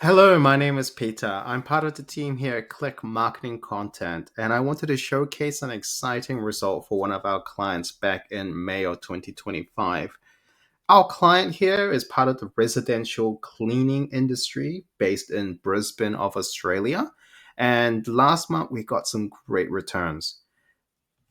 Hello, my name is Peter. I'm part of the team here at CLIQ Marketing Content, and I wanted to showcase an exciting result for one of our clients back in May of 2025. Our client here is part of the residential cleaning industry based in Brisbane of Australia, and last month we got some great returns.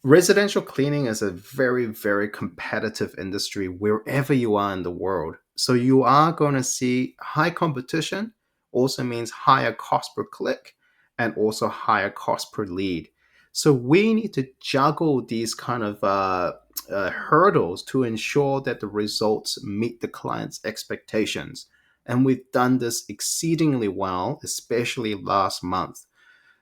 Residential cleaning is a very, very competitive industry wherever you are in the world. So you are going to see high competition, also means higher cost per click and also higher cost per lead. So we need to juggle these kind of hurdles to ensure that the results meet the client's expectations. And we've done this exceedingly well, especially last month.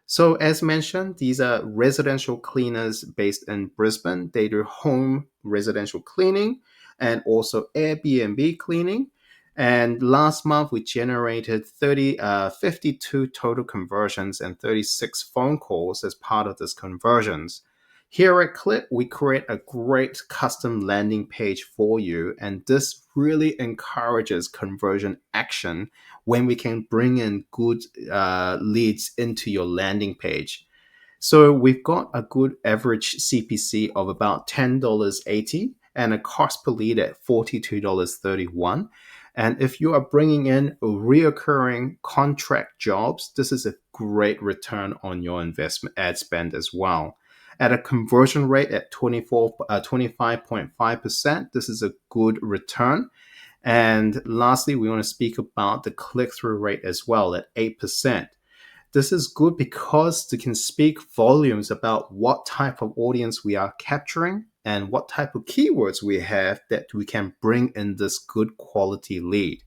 So, as mentioned, these are residential cleaners based in Brisbane. They do home residential cleaning and also Airbnb cleaning. And last month, we generated 52 total conversions and 36 phone calls as part of this conversions. Here at Click, we create a great custom landing page for you, and this really encourages conversion action when we can bring in good leads into your landing page. So we've got a good average CPC of about $10.80 and a cost per lead at $42.31. And if you are bringing in reoccurring contract jobs, this is a great return on your investment ad spend as well. At a conversion rate at 25.5%, this is a good return. And lastly, we want to speak about the click through rate as well at 8%. This is good because they can speak volumes about what type of audience we are capturing and what type of keywords we have that we can bring in this good quality lead.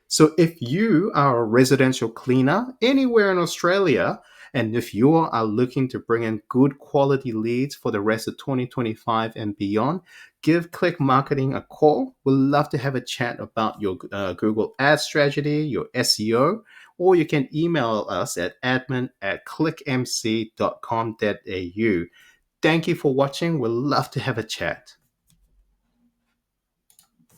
So if you are a residential cleaner anywhere in Australia, and if you are looking to bring in good quality leads for the rest of 2025 and beyond, give Click Marketing a call. We'd love to have a chat about your Google ad strategy, your SEO, or you can email us at admin@clickmc.com.au. Thank you for watching. We'd love to have a chat.